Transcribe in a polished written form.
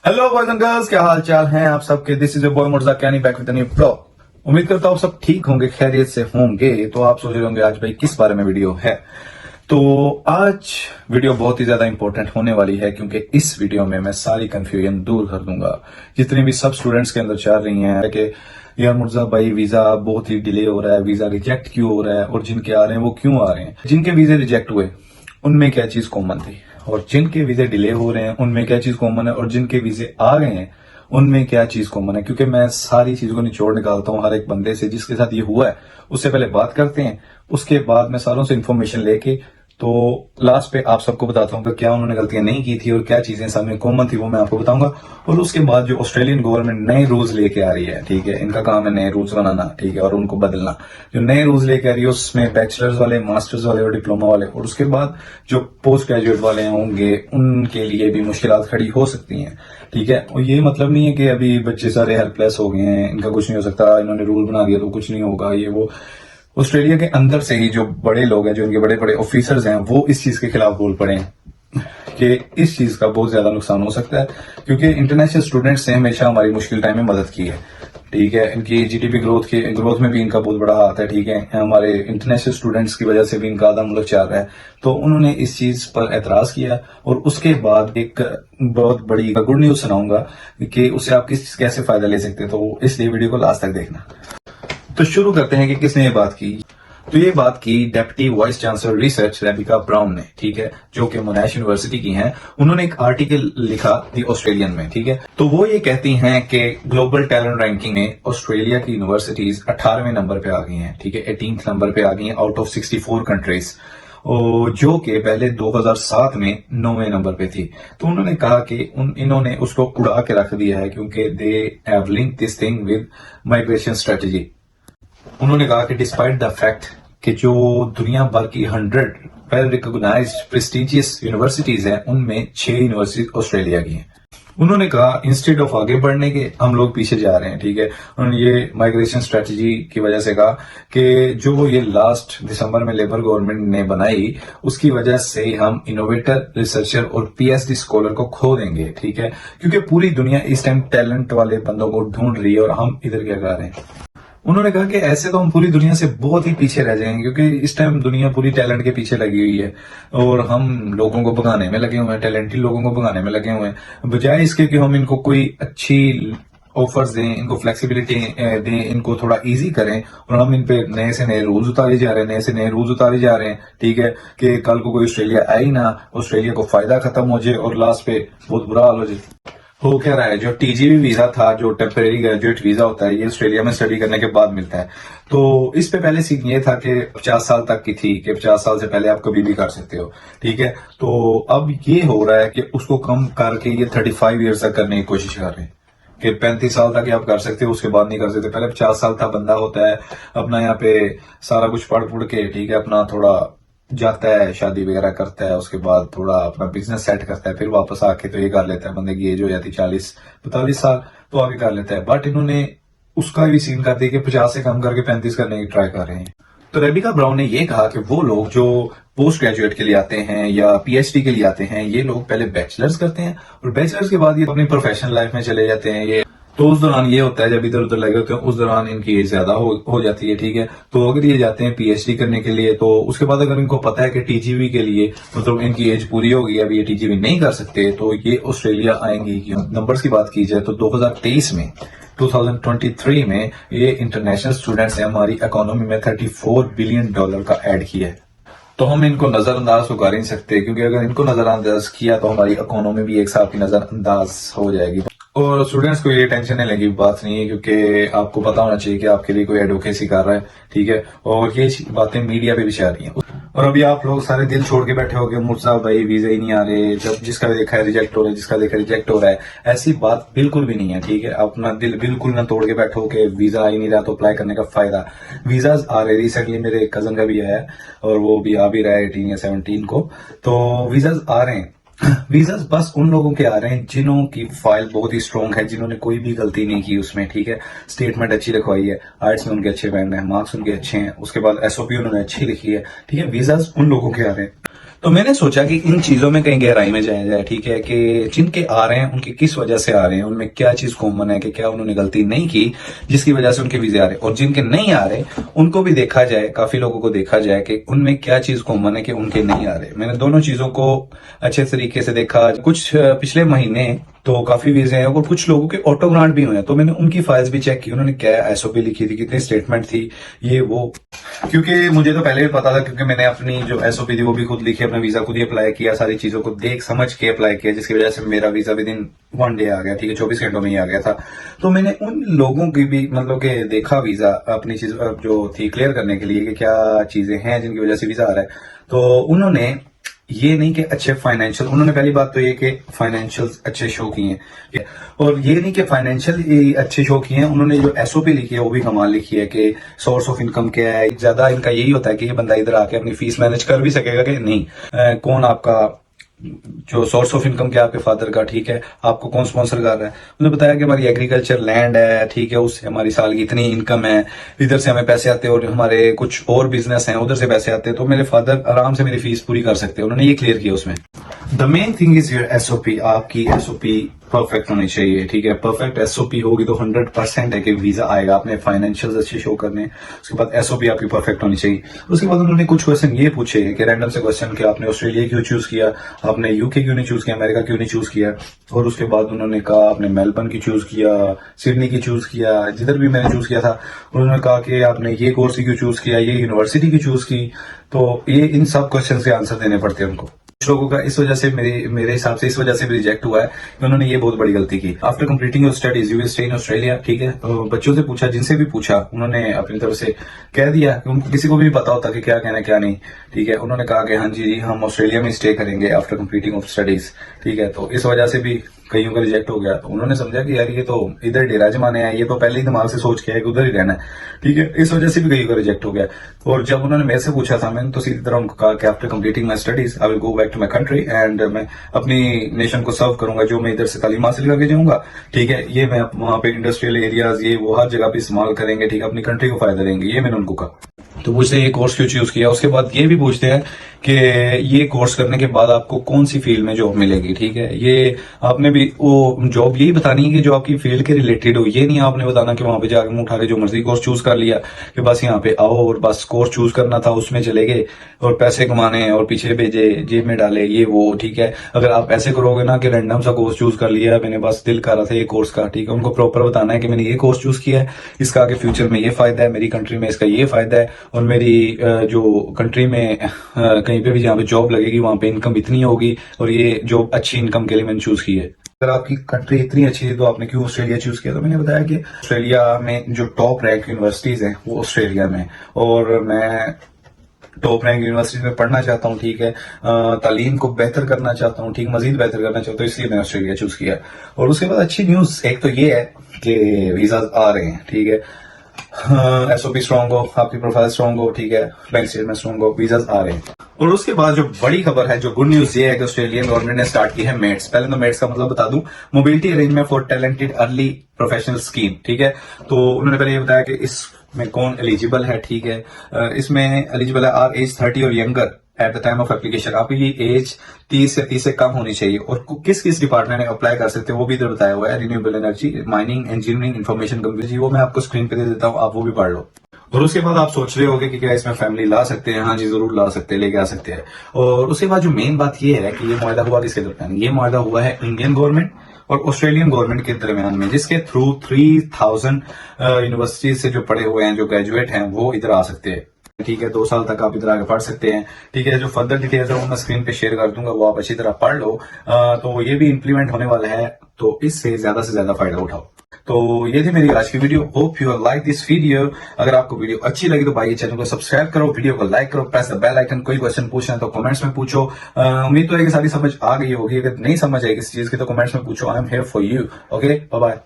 Hello boys and girls, क्या हाल चाल हैं आप सबके। दिस इज योर बॉय मुर्जा कैनी back with a new blog. उम्मीद करता हूँ सब ठीक होंगे, खैरियत से होंगे। तो आप सोच रहे होंगे आज भाई किस बारे में वीडियो है। तो आज वीडियो बहुत ही ज्यादा इंपॉर्टेंट होने वाली है, क्योंकि इस वीडियो में मैं सारी कंफ्यूजन दूर कर दूंगा जितनी भी सब स्टूडेंट्स के अंदर चल रही हैं कि यार मुर्जा भाई वीजा बहुत ही डिले हो रहा है, वीजा रिजेक्ट क्यों हो रहा है, और जिनके आ रहे हैं वो क्यों आ रहे हैं। जिनके वीजे रिजेक्ट हुए उनमें क्या चीज कॉमन थी, और जिनके वीजे डिले हो रहे हैं उनमें क्या चीज कॉमन है, और जिनके वीजे आ गए हैं उनमें क्या चीज कॉमन है। क्योंकि मैं सारी चीजों को निचोड़ निकालता हूं हर एक बंदे से जिसके साथ ये हुआ है, उससे पहले बात करते हैं। उसके बाद मैं सारों से इन्फॉर्मेशन लेके तो लास्ट पे आप सबको बताता हूँ कि क्या उन्होंने गलतियां नहीं की थी और क्या चीजें सब में कॉमन थी, वो मैं आपको बताऊंगा। और उसके बाद जो ऑस्ट्रेलियन गवर्नमेंट नए रूल्स लेके आ रही है, ठीक है, इनका काम है नए रूल्स बनाना, ठीक है, और उनको बदलना। जो नए रूल्स लेके आ रही है उसमें बैचलर्स वाले, मास्टर्स वाले और डिप्लोमा वाले, और उसके बाद जो पोस्ट ग्रेजुएट वाले होंगे उनके लिए भी मुश्किलात खड़ी हो सकती हैं, ठीक है। और ये मतलब नहीं है कि अभी बच्चे सारे हेल्पलेस हो गए हैं, इनका कुछ नहीं हो सकता, इन्होंने रूल बना दिया तो कुछ नहीं होगा, ये वो। ऑस्ट्रेलिया के अंदर से ही जो बड़े लोग हैं, जो इनके बड़े बड़े ऑफिसर्स हैं, वो इस चीज के खिलाफ बोल पड़े हैं कि इस चीज का बहुत ज्यादा नुकसान हो सकता है। क्योंकि इंटरनेशनल स्टूडेंट्स ने हमेशा हमारी मुश्किल टाइम में मदद की है, ठीक है। इनकी जीडीपी ग्रोथ में भी इनका बहुत बड़ा हाथ है, ठीक है। हमारे इंटरनेशनल स्टूडेंट्स की वजह से भी इनका आधा मुल्क चल रहा है। तो उन्होंने इस चीज पर एतराज किया, और उसके बाद एक बहुत बड़ी गुड न्यूज सुनाऊंगा कि उससे आप कैसे फायदा ले सकते हैं। तो इसलिए वीडियो को लास्ट तक देखना। तो शुरू करते हैं कि किसने ये बात की। तो ये बात की deputy vice chancellor research Rebecca Brown ने, ठीक है, जो कि मोनाश यूनिवर्सिटी की हैं। उन्होंने एक आर्टिकल लिखा दी ऑस्ट्रेलियन में, ठीक है। तो वो ये कहती हैं कि ग्लोबल टैलेंट रैंकिंग में ऑस्ट्रेलिया की यूनिवर्सिटीज 18वें नंबर पे आ गई हैं, ठीक है, 18th नंबर पे आ गई हैं आउट ऑफ 64 कंट्रीज, जो कि पहले 2007 में 9वें नंबर पे थी। तो उन्होंने कहा कि इन्होंने उसको उड़ा के रख दिया है, क्योंकि they have linked this thing with migration strategy. उन्होंने कहा कि डिस्पाइट द फैक्ट कि जो दुनिया भर की 100 वेल रिकॉग्नाइज्ड प्रेस्टिजियस यूनिवर्सिटीज हैं, उनमें 6 यूनिवर्सिटी ऑस्ट्रेलिया की हैं। उन्होंने कहा इंस्टेड ऑफ आगे बढ़ने के हम लोग पीछे जा रहे हैं, ठीक है। उन्होंने ये माइग्रेशन स्ट्रेटजी की वजह से कहा कि जो ये लास्ट दिसंबर में लेबर गवर्नमेंट ने बनाई, उसकी वजह से हम इनोवेटर, रिसर्चर और पीएचडी स्कॉलर को खो देंगे, ठीक है। क्योंकि पूरी दुनिया इस टाइम टैलेंट वाले बंदों को ढूंढ रही है, और हम इधर क्या कर रहे हैं। उन्होंने कहा कि ऐसे तो हम पूरी दुनिया से बहुत ही पीछे रह जाएंगे, क्योंकि इस टाइम दुनिया पूरी टैलेंट के पीछे लगी हुई है, और हम लोगों को भगाने में लगे हुए हैं, टैलेंटेड लोगों को भगाने में लगे हुए हैं, बजाय इसके कि हम इनको कोई अच्छी ऑफर्स दें, इनको फ्लेक्सिबिलिटी दें, इनको थोड़ा इजी करें। और हम इन पे नए से नए रूल्स उतारे जा रहे हैं, नए से नए रूल्स उतारे जा रहे हैं, ठीक है, कि कल को कोई ऑस्ट्रेलिया आए ही ना, ऑस्ट्रेलिया को फायदा खत्म हो जाए और लास्ट पे बहुत बुरा हाल हो जाए। हो क्या रहा है, जो टीजीवी वीजा था, जो टेम्परेरी ग्रेजुएट वीजा होता है, ये ऑस्ट्रेलिया में स्टडी करने के बाद मिलता है। तो इस पे पहले सीन ये था कि 50 साल तक की थी, कि 50 साल से पहले आप कभी भी कर सकते हो, ठीक है। तो अब ये हो रहा है कि उसको कम करके ये 35 ईयर्स तक करने की कोशिश कर रहे हैं, कि 35 साल तक आप कर सकते हो, उसके बाद नहीं कर सकते। पहले 50 साल तक बंदा होता है, अपना यहाँ पे सारा कुछ पढ़ पुढ़ के, ठीक है, अपना थोड़ा जाता है, शादी वगैरह करता है, उसके बाद थोड़ा अपना बिजनेस सेट करता है, फिर वापस आके तो ये कर लेता है। बंदे की एज हो जाती 40-45 साल, तो आगे कर लेता है। बट इन्होंने उसका भी सीन कर दिया कि 50 से कम करके 35 करने की ट्राई कर रहे हैं। तो रेबिका ब्राउन ने ये कहा कि वो लोग जो पोस्ट ग्रेजुएट के लिए आते हैं या पीएचडी के लिए आते हैं, ये लोग पहले बैचलर्स करते हैं, और बैचलर्स के बाद ये अपनी प्रोफेशनल लाइफ में चले जाते हैं। ये तो उस दौरान ये होता है, जब इधर उधर लगे होते हैं, उस दौरान इनकी एज ज्यादा हो जाती है, ठीक है। तो अगर ये जाते हैं पीएचडी करने के लिए, तो उसके बाद अगर इनको पता है कि टीजीवी के लिए मतलब इनकी एज पूरी होगी, अभी ये टीजीवी नहीं कर सकते, तो ये ऑस्ट्रेलिया आएंगी। नंबर्स की बात की जाए तो 2023 में ये इंटरनेशनल स्टूडेंट्स ने हमारी इकोनॉमी में $34 बिलियन का ऐड किया है। तो हम इनको नजरअंदाज तो कर ही नहीं सकते, क्योंकि अगर इनको नजरअंदाज किया तो हमारी इकोनॉमी भी एक साथ की नजरअंदाज हो जाएगी। और स्टूडेंट्स को ये टेंशन नहीं लगी बात नहीं है, क्योंकि आपको पता होना चाहिए कि आपके लिए कोई एडवोकेसी कर रहा है, ठीक है। और ये बातें मीडिया पे भी छा रही हैं। और अभी आप लोग सारे दिल छोड़ के बैठे हो गए, मुर्जा भाई वीजा ही नहीं आ रहे, जब जिसका देखा है रिजेक्ट हो रहा है, जिसका देखा रिजेक्ट हो रहा है। ऐसी बात बिल्कुल भी नहीं है, ठीक है। अपना दिल बिल्कुल ना तोड़ के बैठो कि वीजा आ ही नहीं रहा तो अप्लाई करने का फायदा। वीजा आ रहे, रिसेंटली मेरे कजन का भी आया है, और वो भी आ भी रहा है 18 या 17 को। तो वीजा आ रहे हैं। वीजा बस उन लोगों के आ रहे हैं जिन्हों की फाइल बहुत ही स्ट्रॉन्ग है, जिन्होंने कोई भी गलती नहीं की उसमें, ठीक है। स्टेटमेंट अच्छी लिखवाई है, आर्ट्स में उनके अच्छे बैंड हैं, मार्क्स उनके अच्छे हैं, उसके बाद एसओपी उन्होंने अच्छी लिखी है, ठीक है। वीजा उन लोगों के आ रहे हैं। तो मैंने सोचा कि इन चीजों में कहीं गहराई में जाया जाए, ठीक है, कि जिनके आ रहे हैं उनके किस वजह से आ रहे हैं, उनमें क्या चीज कॉमन है, कि क्या उन्होंने गलती नहीं की जिसकी वजह से उनके वीजे आ रहे हैं, और जिनके नहीं आ रहे उनको भी देखा जाए, काफी लोगों को देखा जाए कि उनमें क्या चीज कॉमन है कि उनके नहीं आ रहे। मैंने दोनों चीजों को अच्छे तरीके से देखा। कुछ पिछले महीने तो काफी वीजे हैं और कुछ लोगों के ऑटो ग्रांट भी हुए हैं, तो मैंने उनकी फाइल्स भी चेक की, उन्होंने क्या एसओपी लिखी थी, कितनी स्टेटमेंट थी, ये वो। क्योंकि मुझे तो पहले भी पता था, क्योंकि मैंने अपनी जो एसओपी थी वो भी खुद लिखी, अपना वीजा खुद ही अप्लाई किया, सारी चीजों को देख समझ के अप्लाई किया, जिसकी वजह से मेरा वीजा विद इन 1 डे आ गया, ठीक है, 24 घंटों में ही आ गया था। तो मैंने उन लोगों की भी मतलब कि देखा वीजा अपनी चीज जो थी क्लियर करने के लिए कि क्या चीजें हैं जिनकी वजह से वीजा आ रहा है। तो उन्होंने ये नहीं कि अच्छे फाइनेंशियल, उन्होंने पहली बात तो ये कि फाइनेंशियल अच्छे शो किए हैं, और ये नहीं कि फाइनेंशियल अच्छे शो किए हैं, उन्होंने जो एसओपी लिखी है वो भी कमाल लिखी है कि सोर्स ऑफ इनकम क्या है। ज्यादा इनका यही होता है कि ये बंदा इधर आके अपनी फीस मैनेज कर भी सकेगा कि नहीं, कौन आपका जो सोर्स ऑफ इनकम क्या आपके फादर का, ठीक है, आपको कौन स्पॉन्सर कर रहा है। उन्होंने बताया कि हमारी एग्रीकल्चर लैंड है, ठीक है, उससे हमारी साल की इतनी इनकम है, इधर से हमें पैसे आते हैं, और हमारे कुछ और बिजनेस हैं उधर से पैसे आते हैं, तो मेरे फादर आराम से मेरी फीस पूरी कर सकते हैं। उन्होंने ये क्लियर किया उसमें। The main thing is your SOP, आपकी एसओपी परफेक्ट होनी चाहिए, ठीक है। परफेक्ट एसओपी होगी तो 100% है कि वीजा आएगा। आपने फाइनेंशियल अच्छे शो करने, उसके बाद एसओपी आपकी परफेक्ट होनी चाहिए। उसके बाद उन्होंने कुछ क्वेश्चन ये पूछे कि रैंडम से क्वेश्चन कि आपने ऑस्ट्रेलिया क्यों चूज किया, आपने यूके क्यों नहीं चूज किया, अमेरिका क्यों नहीं चूज किया, और उसके बाद उन्होंने कहा आपने मेलबर्न की चूज किया, सिडनी की चूज किया, जिधर भी मैंने चूज किया था। उन्होंने कहा कि आपने ये कोर्स क्यों चूज किया, ये यूनिवर्सिटी की चूज की। तो ये इन सब क्वेश्चन के आंसर देने पड़ते हैं उनको। कुछ लोगों का इस वजह से मेरे हिसाब से इस वजह से भी रिजेक्ट हुआ है कि उन्होंने ये बहुत बड़ी गलती की। After completing your studies you will stay in Australia, ठीक है। तो बच्चों से पूछा, जिनसे भी पूछा, उन्होंने अपनी तरफ से कह दिया कि उनको किसी को भी पता होता कि क्या कहना है क्या नहीं, ठीक है। उन्होंने कहा कि हाँ जी हम ऑस्ट्रेलिया में स्टे करेंगे आफ्टर कंप्लीटिंग ऑफ स्टडीज, ठीक है। तो इस वजह से भी कईयों का रिजेक्ट हो गया। तो उन्होंने समझा कि यार ये तो इधर डेरा जमाने हैं, ये तो पहले ही दिमाग से सोच के है कि उधर ही रहना है, ठीक है। इस वजह से भी कईयों का रिजेक्ट हो गया। और जब उन्होंने मेरे से पूछा था, मैंने तो सीधी तरह उनको कहा कि after completing my studies I will go back to my country and मैं अपनी नेशन को सर्व करूंगा, जो मैं इधर से तालीम हासिल करके जाऊंगा, ठीक है। ये मैं वहां पे इंडस्ट्रियल एरियाज ये वो हर जगह पे इस्तेमाल करेंगे, ठीक है, अपनी कंट्री को फायदा देंगे, ये मैंने उनको कहा। तो पूछते हैं ये कोर्स क्यों चूज किया। उसके बाद ये भी पूछते हैं कि ये कोर्स करने के बाद आपको कौन सी फील्ड में जॉब मिलेगी, ठीक है। ये आपने भी वो जॉब यही बतानी है कि जो आपकी फील्ड के रिलेटेड हो, ये नहीं आपने बताना कि वहां पे जाकर मुंह उठा के जो मर्जी कोर्स चूज कर लिया कि बस यहाँ पे आओ और बस कोर्स चूज करना था, उसमें चले गए और पैसे कमाने और पीछे भेजे, जेब में डाले, ये वो, ठीक है। अगर आप ऐसे करोगे ना कि रैंडम सा कोर्स चूज कर लिया, मैंने बस दिल कर रहा था ये कोर्स का, ठीक है, उनको प्रॉपर बताना है कि मैंने ये कोर्स चूज किया है, इसका आगे फ्यूचर में ये फायदा है, मेरी कंट्री में इसका ये फायदा है, और मेरी जो कंट्री में कहीं पे भी जहाँ पे जॉब लगेगी वहां पे इनकम इतनी होगी, और ये जॉब अच्छी इनकम के लिए मैंने चूज की है। अगर आपकी कंट्री इतनी अच्छी है तो आपने क्यों ऑस्ट्रेलिया चूज किया। तो मैंने बताया कि ऑस्ट्रेलिया में जो टॉप रैंक यूनिवर्सिटीज हैं वो ऑस्ट्रेलिया में, और मैं टॉप रैंक यूनिवर्सिटी में पढ़ना चाहता हूँ, ठीक है, तालीम को बेहतर करना चाहता हूँ, ठीक, मजीद बेहतर करना चाहता हूँ, इसलिए मैंने ऑस्ट्रेलिया चूज किया। और उसके बाद अच्छी न्यूज एक तो ये है कि वीजा आ रहे हैं, ठीक है, एसओपी स्ट्रांग हो, आपकी प्रोफाइल स्ट्रांग हो, ठीक है, बैंक स्टेटमेंट स्ट्रांग हो, वीजास आ रहे हैं। और उसके बाद जो बड़ी खबर है, जो गुड न्यूज ये है कि ऑस्ट्रेलियन गवर्नमेंट ने स्टार्ट की है मेट्स। पहले तो मेट्स का मतलब बता दूं, mobility arrangement for talented early professional scheme, ठीक है। तो उन्होंने पहले ये बताया कि इसमें कौन एलिजिबल है, ठीक है। इसमें एलिजिबल है आर एज 30 और younger at the time of application. आपकी एज 30 या 30 से कम होनी चाहिए, और किस किस डिपार्टमेंट में अप्लाई कर सकते हैं वो भी इधर बताया हुआ है, renewable energy, mining, engineering, information technology, वो मैं आपको स्क्रीन पे दे देता हूँ, आप वो भी पढ़ लो। और उसके बाद आप सोच रहे होगे कि क्या इसमें फैमिली ला सकते हैं। हाँ जी, जरूर ला सकते हैं, लेके आ सकते हैं। और उसके बाद जो मेन बात ये है कि ये मुआहदा हुआ किसके दरमियान, ये मुआहदा हुआ है इंडियन गवर्नमेंट और ऑस्ट्रेलियन गवर्नमेंट के दरमियान में, जिसके थ्रू 3000 यूनिवर्सिटीज से जो पढ़े हुए हैं, जो ग्रेजुएट हैं, वो इधर आ सकते हैं, ठीक है। 2 साल तक आप इधर आगे पढ़ सकते हैं, ठीक है। जो फर्दर डिटेल्स है वो मैं स्क्रीन पे शेयर कर दूंगा, वो आप अच्छी तरह पढ़ लो। तो ये भी इंप्लीमेंट होने वाला है, तो इससे ज्यादा से ज्यादा फायदा उठाओ। तो ये थी मेरी आज की video. Hope you like this video. अगर आपको वीडियो अच्छी लगी तो भाई चैनल को सब्सक्राइब करो, वीडियो को लाइक करो, प्रेस द बेल आइकन। कोई क्वेश्चन पूछना है तो कमेंट्स में पूछो। उम्मीद तो है कि सारी समझ आ गई होगी। अगर नहीं समझ आई किसी चीज की तो कमेंट्स में पूछो। I am here for you. Okay, bye bye.